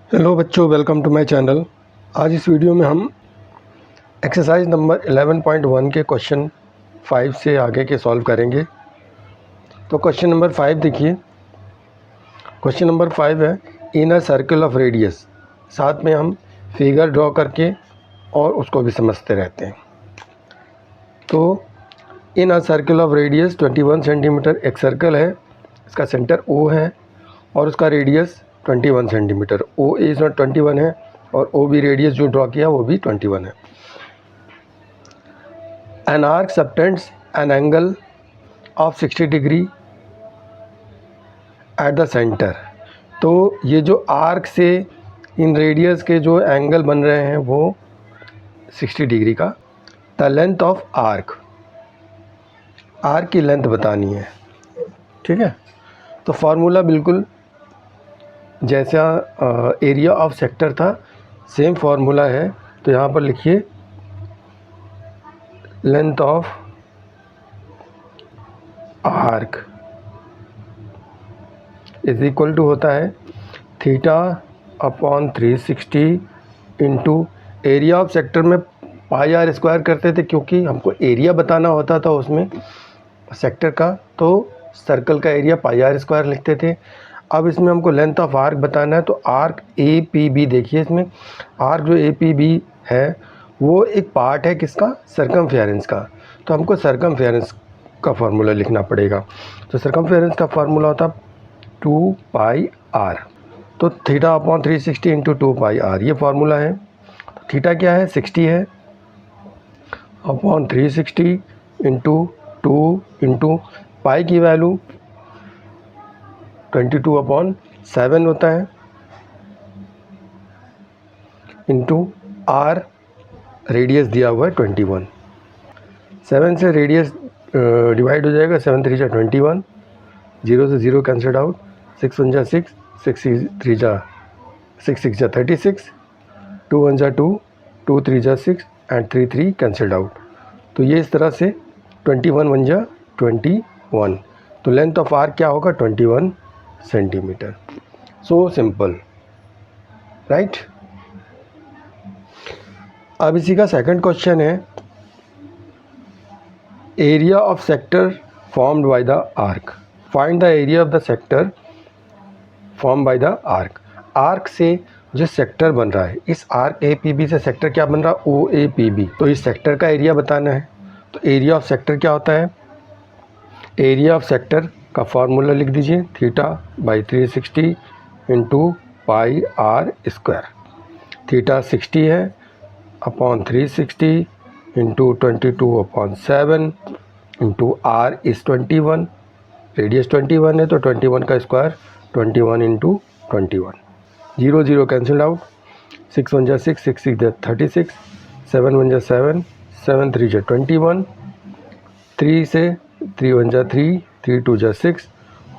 Hello बच्चों, welcome to my channel. आज इस वीडियो में हम एक्सरसाइज नंबर 11.1 के क्वेश्चन 5 से आगे के सॉल्व करेंगे। तो क्वेश्चन नंबर 5 देखिए। क्वेश्चन नंबर 5 है इन अ सर्कल ऑफ रेडियस। साथ में हम फिगर ड्रॉ करके और उसको भी समझते रहते हैं। तो in a circle of radius 21 centimetre एक सर्कल है, इसका सेंटर O है और उसका radius 21 centimetre. O A is not 21 है और ओ बी रेडियस जो ड्रॉ किया वो भी 21 है। An arc subtends an angle of 60 degree at the centre. तो ये जो आर्क से इन रेडियस के जो एंगल बन रहे हैं वो 60 डिग्री का। द लेंथ ऑफ आर्क की लेंथ बतानी है, ठीक है। तो फार्मूला बिल्कुल जैसा एरिया ऑफ सेक्टर था सेम फार्मूला है। तो यहाँ पर लिखिए length of arc is equal to होता है theta upon 360 into area of sector में पाई आर स्क्वायर करते थे, क्योंकि हमको एरिया बताना होता था उसमें सेक्टर का, तो सर्कल का एरिया पाई आर स्क्वायर लिखते थे। अब इसमें हमको लेंथ ऑफ आर्क बताना है, तो आर्क ए पी बी देखिए, इसमें आर्क जो ए पी बी है वो एक पार्ट है किसका, सर्कमफेरेंस का। तो हमको सर्कमफेरेंस का फार्मूला लिखना पड़ेगा। तो सर्कमफेरेंस का फार्मूला होता 2 पाई आर। तो theta upon 360 into 2 pi r ये फार्मूला है। थीटा क्या है, 60 है, अपॉन 360 इंटू 2 इंटू पाई की वैल्यू 22/7 होता है, इंटू आर रेडियस दिया हुआ है 21। 7 से रेडियस डिवाइड हो जाएगा, 7 3 जा 21, 0 से 0 कैंसिल आउट, 6 1 जा 6, 6 3 जा 6 6 जा 36, 2 1 जा 2, 2 3 जा 6 एंड 3 3 कैंसिल्ड आउट। तो ये इस तरह से 21 1 जा 21। तो लेंथ ऑफ आर्क क्या होगा, 21 सेंटीमीटर। So simple, right. अब इसी का सेकंड क्वेश्चन है area of sector formed by the arc. Find the area of the sector form by the arc. Arc से जो सेक्टर बन रहा है, इस आर्क ए पी बी से सेक्टर क्या बन रहा है, ओ ए पी बी। तो इस सेक्टर का एरिया बताना है। तो एरिया ऑफ सेक्टर क्या होता है, एरिया ऑफ सेक्टर का फार्मूला लिख दीजिए, theta by 360 into pi r square. Theta 60 है, upon 360 into 22/7 into r is 21, radius 21 है तो 21 का स्क्वायर 21 इंटू 21। 0 0 कैंसिल आउट, 6 1 जा 6, 6 6 जा 36, 7 1 जा 7, 7 3 जा 21, 3 से 3 1 जा 3, 3 2 जा 6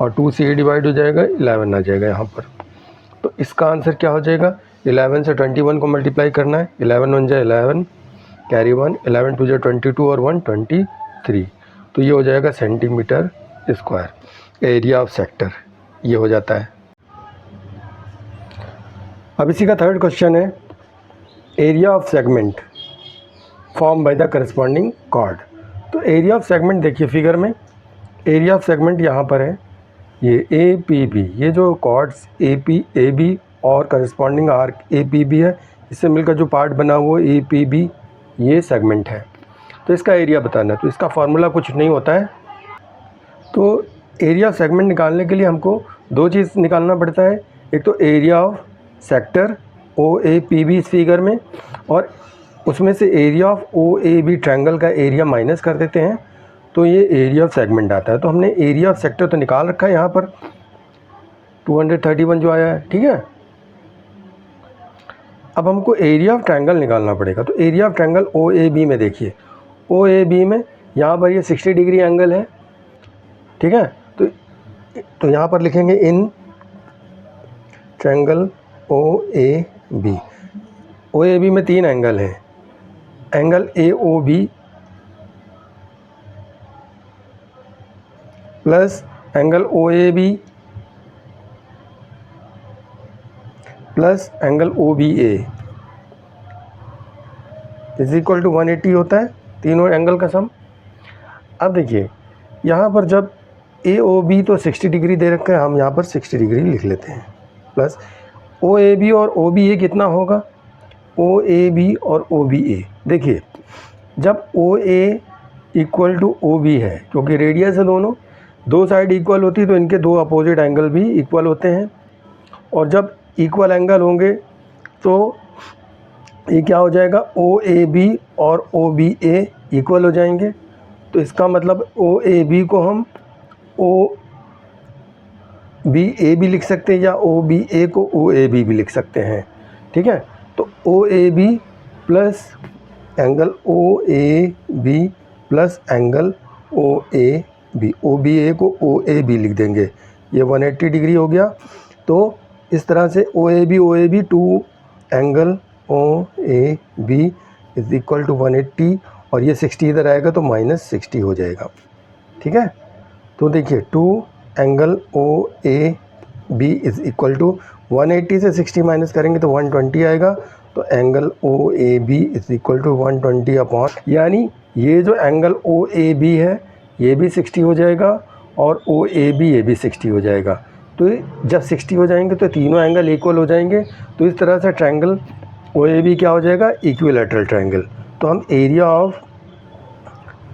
और 2 से ये डिवाइड हो जाएगा, 11 आ जाएगा यहाँ पर। तो इसका आंसर क्या हो जाएगा, 11 से 21 को मल्टीप्लाई करना है, 11 1 जा 11, कैरी 1, 11 2 जा 22 और 1 23। तो ये हो जाएगा centimetre square area of sector, ये हो जाता है। अब इसी का थर्ड क्वेश्चन है area of segment form by the corresponding chord. तो एरिया ऑफ सेगमेंट देखिए फिगर में, एरिया ऑफ सेगमेंट यहाँ पर है, ये ए पी बी, ये जो chords A P A B और corresponding arc A P B है, इससे मिलकर जो पार्ट बना हुआ ए पी बी ये सेगमेंट है। तो इसका एरिया बताना है। तो इसका फार्मूला कुछ नहीं होता है। तो एरिया ऑफ सेगमेंट निकालने के लिए हमको दो चीज़ निकालना पड़ता है, एक तो area of sector O A P B इस फिगर में, और उसमें से area of O A B triangle का एरिया माइनस कर देते हैं, तो ये एरिया ऑफ सेगमेंट आता है। तो हमने एरिया ऑफ सेक्टर तो निकाल रखा है यहाँ पर 231 जो आया है, ठीक है। अब हमको एरिया ऑफ ट्रायंगल निकालना पड़ेगा। तो area of triangle O A B में देखिए, ओ ए बी में यहाँ पर ये 60 डिग्री एंगल है, ठीक है। तो यहाँ पर लिखेंगे in triangle O A B. O A B में 3 एंगल हैं, angle A O B plus angle O A B plus angle OBA is equal to 180 होता है तीनों एंगल का सम। अब देखिए यहाँ पर जब AOB तो 60 डिग्री दे रखा है, हम यहाँ पर 60 डिग्री लिख लेते हैं, प्लस OAB और OBA कितना होगा, OAB और OBA। देखिए जब OA इक्वल टू OB है, क्योंकि रेडियस है दोनों, दो साइड इक्वल होती तो इनके दो अपोजिट एंगल भी इक्वल होते हैं, और जब इक्वल एंगल होंगे तो ये क्या हो जाएगा, OAB और OBA इक्वल हो जाएंगे। तो इसका मतलब OAB को हम OBA भी लिख सकते हैं या OBA को OAB भी लिख सकते हैं, ठीक है। तो OAB plus angle OAB plus angle OAB, OBA को OAB लिख देंगे, ये 180 डिग्री हो गया। तो इस तरह से OAB two angle OAB is equal to 180, और ये 60 इधर आएगा तो -60 हो जाएगा, ठीक है। तो देखिए two angle OAB is equal to 180 से 60 माइनस करेंगे तो 120 आएगा, तो angle OAB is equal to 120 upon, यानी ये जो एंगल OAB है ये भी 60 हो जाएगा और OAB ये भी 60 हो जाएगा। तो जब 60 हो जाएंगे तो तीनों एंगल इक्वल हो जाएंगे। तो इस तरह से ट्रायंगल OAB क्या हो जाएगा, इक्विलैटरल ट्रायंगल। तो हम एरिया ऑफ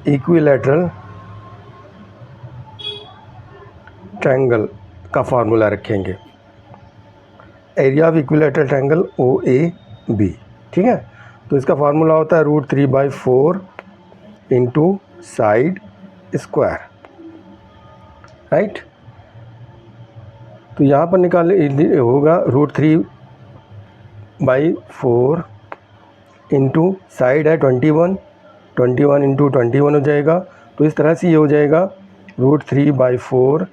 इक्विलैटरल ट्रायंगल का फार्मूला रखेंगे, area of equilateral triangle OAB, ठीक है। तो इसका फार्मूला होता है √3/4 इंटू साइड स्क्वायर, राइट। तो यहाँ पर निकाले होगा √3/4 इंटू साइड है 21 इंटू 21 हो जाएगा। तो इस तरह से ये हो जाएगा √3/4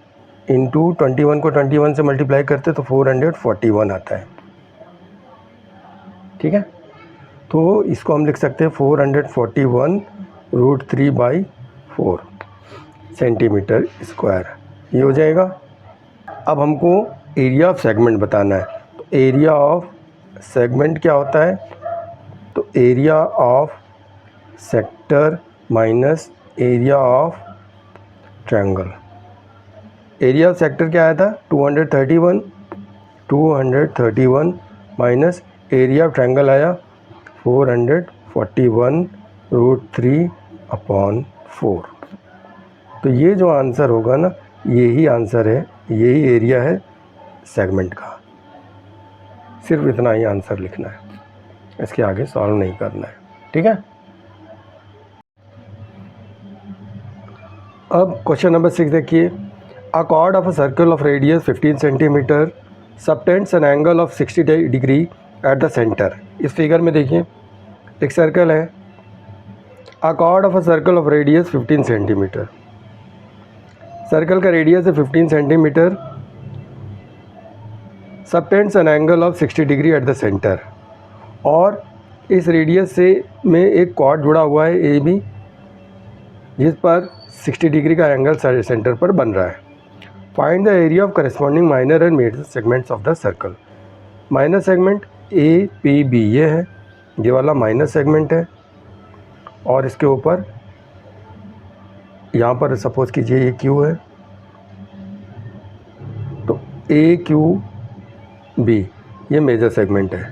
इंटू 21 को 21 से मल्टीप्लाई करते तो 441 आता है, ठीक है। तो इसको हम लिख सकते हैं 441 √3/4 सेंटीमीटर स्क्वायर, ये हो जाएगा। अब हमको एरिया ऑफ सेगमेंट बताना है। तो एरिया ऑफ सेगमेंट क्या होता है, तो area of sector minus area of triangle. Area of sector क्या आया था 231 माइनस एरिया ऑफ ट्रायंगल आया 441 √3/4। तो ये जो आंसर होगा ना, यही आंसर है, यही एरिया है सेगमेंट का। सिर्फ इतना ही आंसर लिखना है, इसके आगे सॉल्व नहीं करना है, ठीक है। अब क्वेश्चन नंबर 6 देखिए, अ cord of a circle of radius 15 centimetre subtends an angle of 60 degree at the centre. इस फिगर में देखिए एक सर्कल है, अ cord of a circle of radius 15 centimetre, circle का रेडियस है 15 centimetre, subtends an angle of 60 degree at the centre, और इस radius से में एक कॉर्ड जुड़ा हुआ है AB, जिस पर 60 डिग्री का एंगल सेंटर पर बन रहा है। Find the area of corresponding minor and major segments of the circle. Minor segment APB ये है, ये वाला माइनर सेगमेंट है, और इसके ऊपर यहाँ पर सपोज कीजिए ये Q है, तो AQB ये मेजर सेगमेंट है।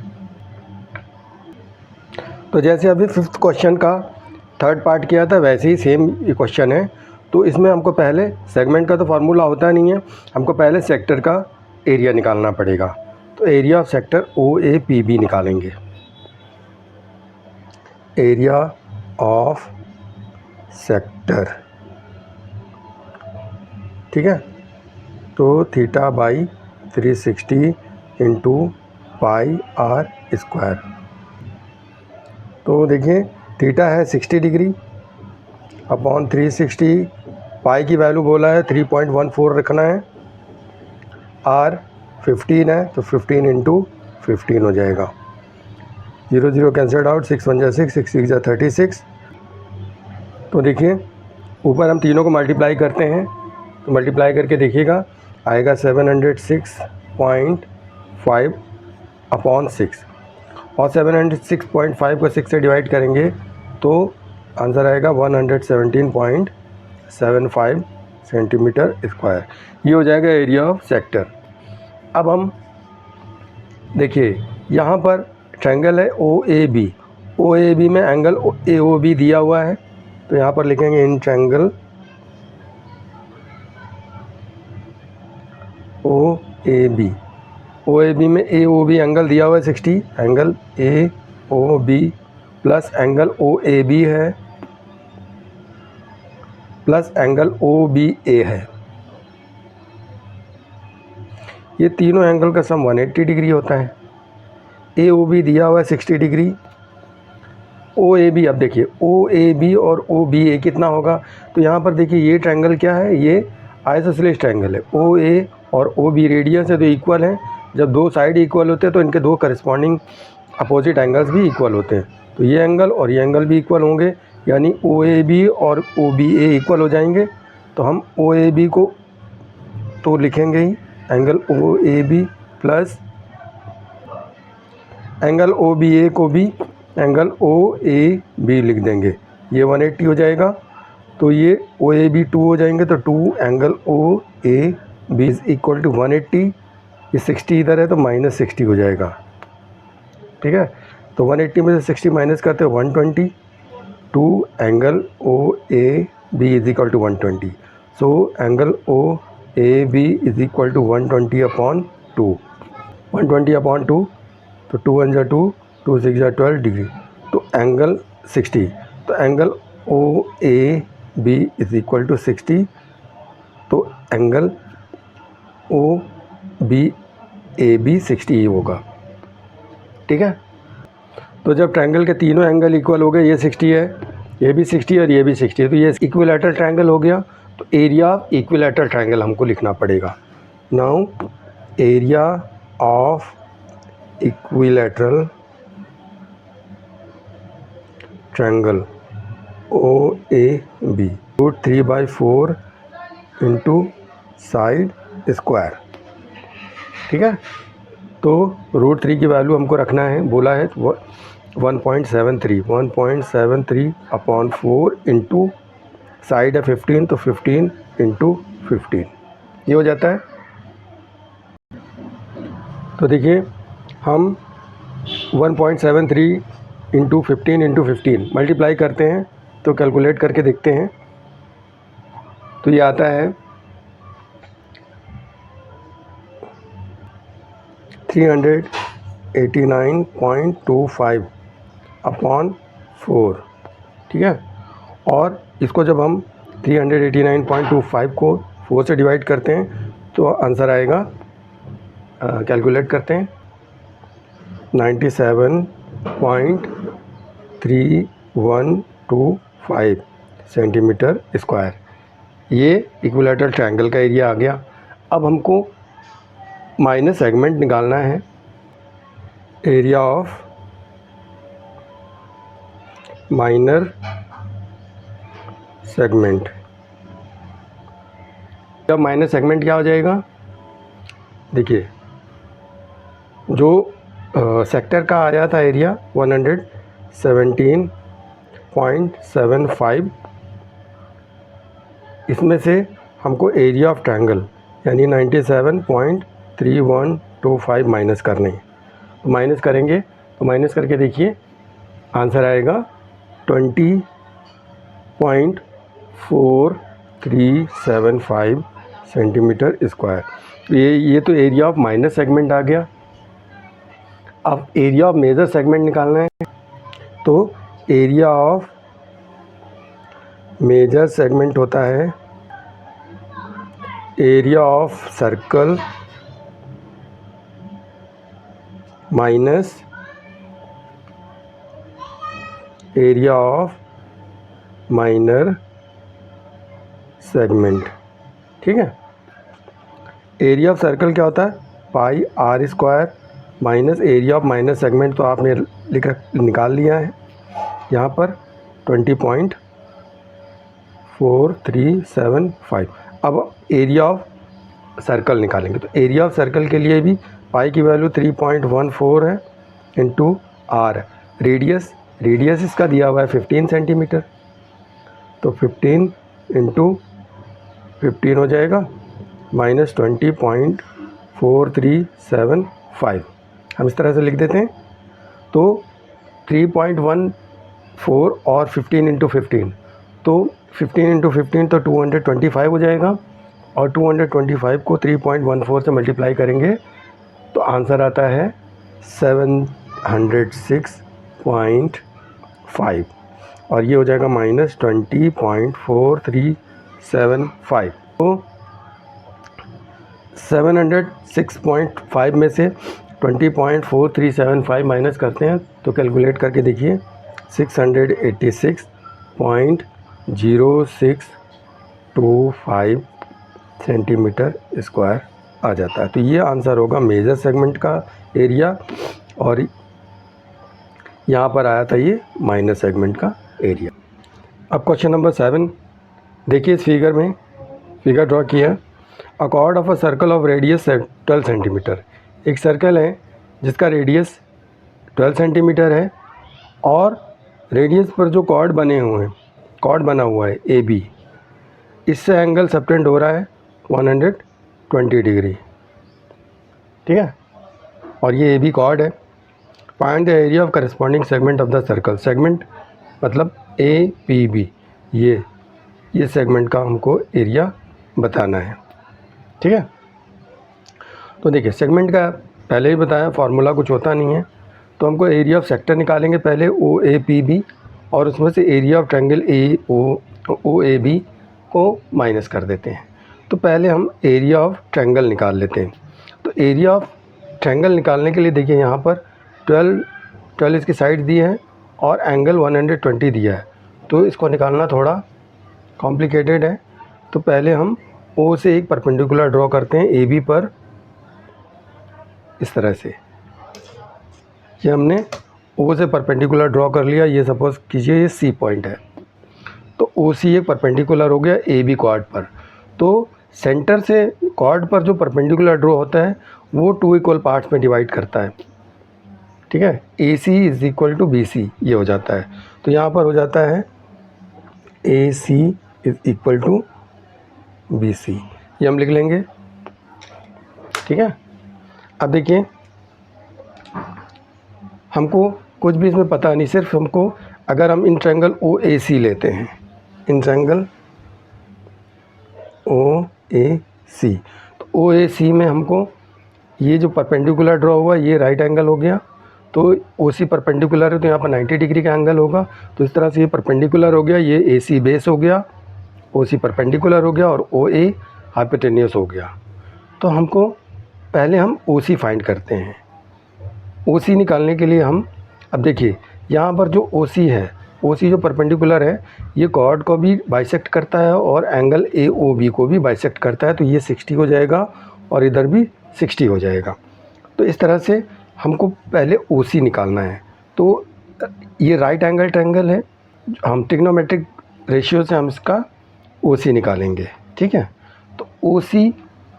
तो जैसे अभी 5th क्वेश्चन का 3rd पार्ट किया था, वैसे ही सेम ये क्वेश्चन है। तो इसमें हमको पहले सेगमेंट का तो फार्मूला होता नहीं है, हमको पहले सेक्टर का एरिया निकालना पड़ेगा। तो एरिया ऑफ सेक्टर OAPB निकालेंगे, एरिया ऑफ सेक्टर, ठीक है। तो θ/360 इंटू πr²। तो देखिए थीटा है 60 डिग्री अपॉन 360, पाई की वैल्यू बोला है 3.14 रखना है, R 15 है तो 15 इंटू 15 हो जाएगा, 0 0 कैंसल्ड आउट, 6 1 जा 6, 6 6 जा 36। तो देखिए ऊपर हम तीनों को मल्टीप्लाई करते हैं, तो मल्टीप्लाई करके देखिएगा आएगा 706.5 अपॉन 6 और 706.5 को 6 से डिवाइड करेंगे तो आंसर आएगा 117.75 सेंटीमीटर स्क्वायर। ये हो जाएगा एरिया ऑफ सेक्टर। अब हम देखिए यहाँ पर ट्रायंगल है OAB। OAB में एंगल AOB दिया हुआ है, तो यहाँ पर लिखेंगे इन ट्रायंगल OAB। OAB में AOB एंगल दिया हुआ है 60, angle AOB plus angle OAB है प्लस एंगल OBA है। ये तीनों एंगल का सम 180 डिग्री होता है। AOB दिया हुआ है 60 डिग्री। OAB, अब देखिए OAB और OBA कितना होगा, तो यहाँ पर देखिए ये ट्रायंगल क्या है, ये आइसोसेलेस ट्रायंगल है। OA और OB रेडियस है तो इक्वल है। जब दो साइड इक्वल होते हैं तो इनके दो करस्पॉन्डिंग अपोजिट एंगल्स भी इक्वल होते हैं, तो ये एंगल और ये एंगल भी इक्वल होंगे, यानी OAB और OBA इक्वल हो जाएंगे। तो हम OAB को तो लिखेंगे ही angle OAB plus angle OBA को भी एंगल OAB लिख देंगे, ये 180 हो जाएगा। तो ये OAB 2 हो जाएंगे, तो 2 angle OAB is equal to 180। ये 60 इधर है तो -60 हो जाएगा, ठीक है। तो 180 में से 60 माइनस करते हैं 120। 2 angle OAB is equal to 120। So angle OAB is equal to 120/2। 120/2, तो 2 1 जा 2, 2 6 जा 12 डिग्री, तो एंगल 60। तो angle OAB is equal to 60, तो एंगल OBAB 60 होगा, ठीक है। तो जब ट्रायंगल के तीनों एंगल इक्वल हो गए, ये 60 है, ये भी 60 और ये भी 60 है, तो ये इक्विलैटरल ट्रायंगल हो गया। तो एरिया ऑफ इक्विलैटरल ट्रायंगल हमको लिखना पड़ेगा। Now area of equilateral triangle OAB √3/4 into side square, ठीक है। तो √3 की वैल्यू हमको रखना है, बोला है 1.73/4 इंटू साइड है 15, तो 15 इंटू 15 ये हो जाता है। तो देखिए हम 1.73 इंटू 15 मल्टीप्लाई करते हैं, तो कैलकुलेट करके देखते हैं, तो ये आता है 389.25/4, ठीक है। और इसको जब हम 389.25 को 4 से डिवाइड करते हैं तो आंसर आएगा, कैलकुलेट करते हैं, 97.3125 सेंटीमीटर स्क्वायर। ये इक्विलैटरल ट्रायंगल का एरिया आ गया। अब हमको माइनर सेगमेंट निकालना है। एरिया ऑफ माइनर सेगमेंट, जब माइनर सेगमेंट क्या हो जाएगा, देखिए जो सेक्टर का आया था एरिया 117.75, इसमें से हमको एरिया ऑफ ट्रायंगल यानी 97.3125 माइनस करने हैं। तो माइनस करेंगे, तो माइनस करके देखिए आंसर आएगा 20.4375 सेंटीमीटर स्क्वायर। ये तो एरिया ऑफ माइनर सेगमेंट आ गया। अब एरिया ऑफ मेजर सेगमेंट निकालना है, तो एरिया ऑफ मेजर सेगमेंट होता है area of circle minus area of minor segment, ठीक है। एरिया ऑफ सर्कल क्या होता है, पाई r square minus area of minor segment, तो आपने निकाल लिया है यहाँ पर 20.4375। अब एरिया ऑफ सर्कल निकालेंगे, तो एरिया ऑफ सर्कल के लिए भी पाई की वैल्यू 3.14 है इंटू आर। रेडियस इसका दिया हुआ है 15 सेंटीमीटर, तो 15 इंटू 15 हो जाएगा माइनस 20.4375। हम इस तरह से लिख देते हैं। तो 3.14 और 15 इंटू 15, तो 15 इंटू 15 तो 225 हो जाएगा, और 225 को 3.14 से मल्टीप्लाई करेंगे तो आंसर आता है 706.5, और ये हो जाएगा माइनस 20.4375। तो 706.5 में से 20.4375 माइनस करते हैं तो कैलकुलेट करके देखिए 686.0625 सेंटीमीटर स्क्वायर आ जाता है। तो ये आंसर होगा मेजर सेगमेंट का एरिया, और यहाँ पर आया था ये माइनर सेगमेंट का एरिया। अब क्वेश्चन नंबर 7 देखिए, इस फिगर में फिगर ड्रॉ किया। अ cord of a circle of radius 12 centimetre. एक सर्कल है जिसका रेडियस 12 सेंटीमीटर है, और रेडियस पर जो कॉर्ड बना हुआ है ए बी, इससे एंगल सबटेंड हो रहा है 120 डिग्री, ठीक है, और ये ए बी कॉर्ड है। Find the area of corresponding segment of the circle. Segment मतलब ए पी बी, ये सेगमेंट का हमको एरिया बताना है, ठीक है। तो देखिए, सेगमेंट का पहले ही बताया, फार्मूला कुछ होता नहीं है, तो हमको एरिया ऑफ सेक्टर निकालेंगे पहले ओ ए पी बी, और उसमें से area of triangle O A B को माइनस कर देते हैं। तो पहले हम एरिया ऑफ ट्रायंगल निकाल लेते हैं। तो एरिया ऑफ ट्रायंगल निकालने के लिए देखिए, यहाँ पर 12 इसकी साइड दी है और एंगल 120 दिया है, तो इसको निकालना थोड़ा कॉम्प्लिकेटेड है। तो पहले हम ओ से एक परपेंडिकुलर ड्रॉ करते हैं ए बी पर, इस तरह से। ये हमने ओ से परपेंडिकुलर ड्रॉ कर लिया। ये सपोज कीजिए ये सी पॉइंट है, तो ओ सी एक परपेंडिकुलर हो गया ए बी कॉर्ड पर। तो सेंटर से कॉर्ड पर जो परपेंडिकुलर ड्रॉ होता है वो 2 इक्वल पार्ट्स में डिवाइड करता है, ठीक है। A C is equal to B C ये हो जाता है। तो यहाँ पर हो जाता है A C is equal to B C, ये हम लिख लेंगे, ठीक है। अब देखिए, हमको कुछ भी इसमें पता नहीं, सिर्फ हमको अगर हम इन ट्रायंगल ओ ए सी लेते हैं, इन ट्रायंगल ओ ए सी, तो ओ ए सी में हमको ये जो परपेंडिकुलर ड्रॉ हुआ ये राइट एंगल हो गया। तो ओ सी परपेंडिकुलर है तो यहाँ पर 90 डिग्री का एंगल होगा। तो इस तरह से ये परपेंडिकुलर हो गया, ये ए सी बेस हो गया, ओ सी परपेंडिकुलर हो गया, और ओ ए हाइपोटेन्यूस हो गया। तो हमको पहले हम ओ सी फाइंड करते हैं। ओ सी निकालने के लिए हम, अब देखिए यहाँ पर जो ओ सी है, ओ सी जो परपेंडिकुलर है ये कॉर्ड को भी बाइसेक्ट करता है और एंगल ए ओ बी को भी बाइसेक्ट करता है। तो ये 60 हो जाएगा और इधर भी 60 हो जाएगा। तो इस तरह से हमको पहले ओ सी निकालना है। तो ये राइट एंगल ट्रायंगल है, हम ट्रिग्नोमेट्रिक रेशियो से हम इसका ओ सी निकालेंगे, ठीक है। तो ओ सी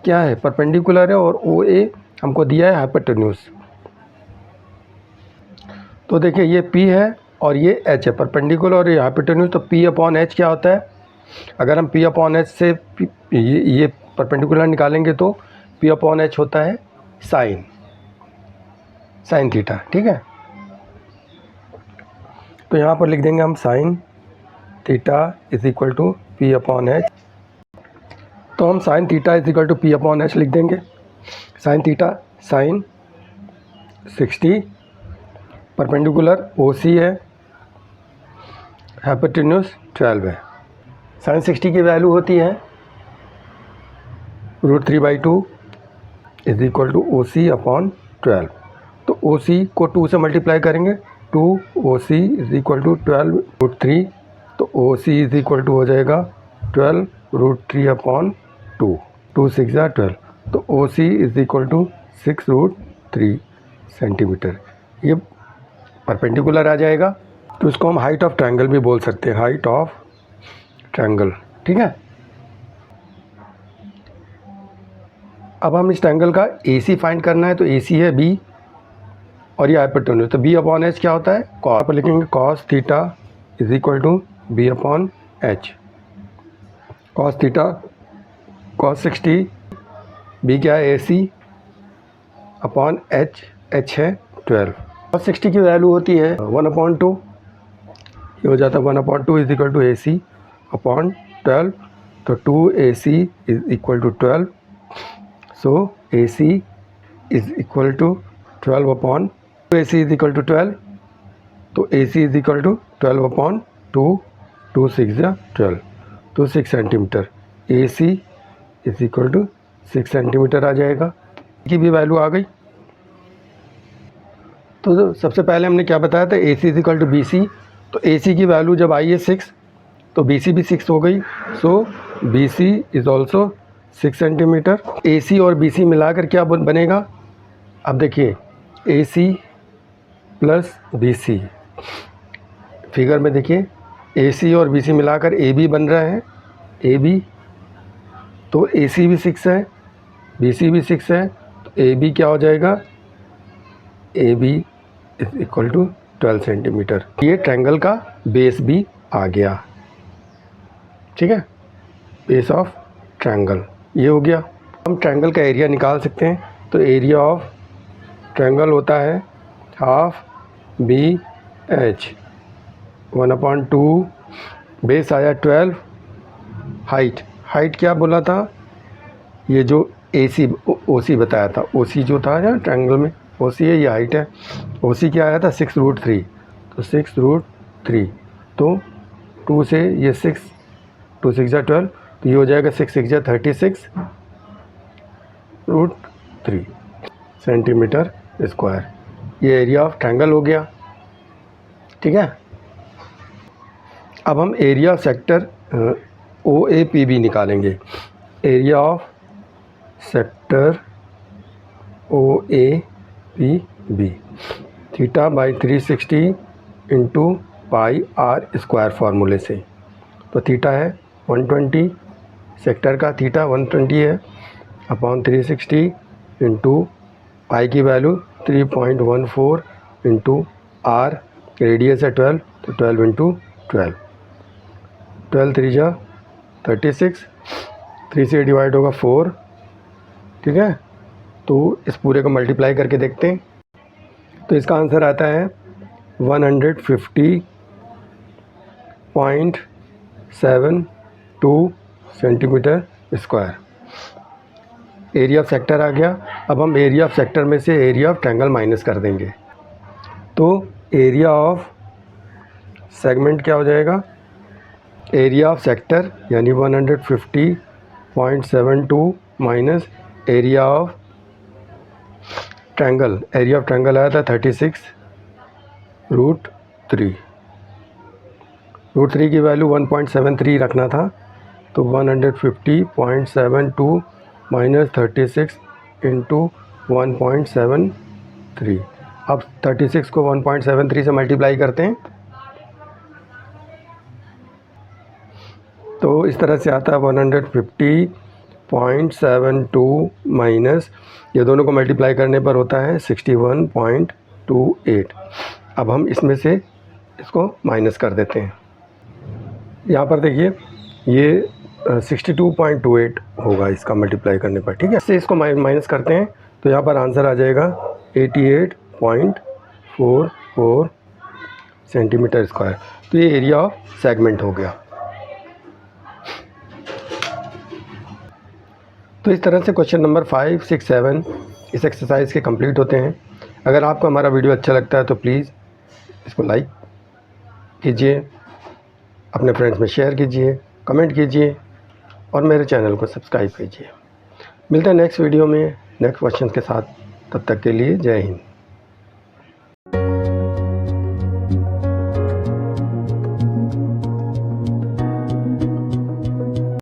क्या है, परपेंडिकुलर है, और ओ ए हमको दिया है हाइपोटेन्यूस। तो देखिए ये P है और ये H है, परपेंडिकुलर और ये हाइपोटेन्यूस। तो P अपॉन H क्या होता है, अगर हम P अपॉन H से ये परपेंडिकुलर निकालेंगे तो P अपॉन H होता है साइन थीटा, ठीक है। तो यहाँ पर लिख देंगे हम sine theta is equal to P upon H। तो हम sine theta is equal to P upon H लिख देंगे। Sine theta sine 60, perpendicular O C है, हाइपोटेन्यूस 12 है। साइन 60 की वैल्यू होती है √3/2 is equal to O C upon 12। तो ओ सी को 2 से मल्टीप्लाई करेंगे, 2 ओ सी इज इक्वल टू 12√3। तो ओ सी इज इक्वल टू हो जाएगा 12√3 अपॉन 2, 2 6 12। तो ओ सी इज इक्वल टू 6√3 सेंटीमीटर। ये परपेंडिकुलर आ जाएगा। तो इसको हम हाइट ऑफ ट्रायंगल भी बोल सकते हैं, हाइट ऑफ ट्रायंगल, ठीक है। अब हम इस ट्रायंगल का AC फाइंड करना है, तो AC है B और ये हाइपोटेन्यूज, तो B/H क्या होता है, कॉस पर लिखेंगे cos theta is equal to B/H। cos theta cos 60, B क्या है AC/H, H है 12। cos 60 की वैल्यू होती है 1/2, ये हो जाता है 1/2 इज इक्वल टू AC/12, तो 2AC is equal to 12, so AC is equal to 12 AC is equal to 12, तो AC इज इक्वल टू 12/2, 2 6 या 12, तो 6 centimetre. AC is equal to 6 centimetre आ जाएगा, की भी वैल्यू आ गई। तो सबसे पहले हमने क्या बताया था, AC is equal to BC, तो AC की वैल्यू जब आई है 6, तो BC भी 6 हो गई, सो BC is also 6 centimetre. AC और BC मिलाकर क्या बनेगा, अब देखिए AC प्लस BC, फिगर में देखिए AC और BC मिलाकर AB बन रहा है, AB, तो AC भी 6 है, BC भी 6 है, तो AB क्या हो जाएगा, AB is equal to 12 centimetre. ये ट्रायंगल का बेस भी आ गया, ठीक है, बेस ऑफ ट्रायंगल ये हो गया। हम ट्रायंगल का एरिया निकाल सकते हैं, तो एरिया ऑफ ट्रायंगल होता है हाफ BH, 1/2, बेस आया 12, हाइट क्या बोला था, ये जो OC बताया था, OC जो था ना ट्रायंगल में, OC है, ये हाइट है, OC क्या आया था 6√3, तो 6√3, तो 2 से ये 6, 2 6 या 12, तो ये हो जाएगा 6 6 या 36√3 सेंटीमीटर स्क्वायर। ये एरिया ऑफ ट्रायंगल हो गया, ठीक है। अब हम एरिया ऑफ सेक्टर OAPB निकालेंगे। Area of sector OAPB theta by 360 into pi r square फार्मूले से, तो थीटा है 120, सेक्टर का थीटा 120 है, अपॉन 360 इंटू पाई की वैल्यू 3.14 इंटू आर, रेडियस है 12, तो 12 इंटू 12, 12 3 जा 36, 3 से डिवाइड होगा 4, ठीक है। तो इस पूरे को मल्टीप्लाई करके देखते हैं, तो इसका आंसर आता है 150.72 centimetre square. Area of sector आ गया। अब हम एरिया ऑफ सेक्टर में से एरिया ऑफ ट्रायंगल माइनस कर देंगे, तो एरिया ऑफ सेगमेंट क्या हो जाएगा, एरिया ऑफ सेक्टर यानी 150.72 minus area of triangle, area of triangle आया था 36√3, √3 की वैल्यू 1.73 रखना था, तो 150.72 माइनस 36 इंटू 1.73। अब 36 को 1.73 से मल्टीप्लाई करते हैं, तो इस तरह से आता है 150.72 माइनस, ये दोनों को मल्टीप्लाई करने पर होता है 61.28। अब हम इसमें से इसको माइनस कर देते हैं, यहाँ पर देखिए ये 62.28 होगा इसका मल्टीप्लाई करने पर, ठीक है। इससे इसको माइनस करते हैं, तो यहाँ पर आंसर आ जाएगा 88.44 सेंटीमीटर स्क्वायर। तो ये एरिया ऑफ सेगमेंट हो गया। तो इस तरह से क्वेश्चन नंबर 5, 6, 7 इस एक्सरसाइज के कंप्लीट होते हैं। अगर आपको हमारा वीडियो अच्छा लगता है तो प्लीज़ इसको लाइक कीजिए, अपने फ्रेंड्स में शेयर कीजिए, कमेंट कीजिए और मेरे चैनल को सब्सक्राइब कीजिए। मिलते हैं नेक्स्ट वीडियो में नेक्स्ट क्वेश्चन के साथ, तब तक के लिए जय हिंद।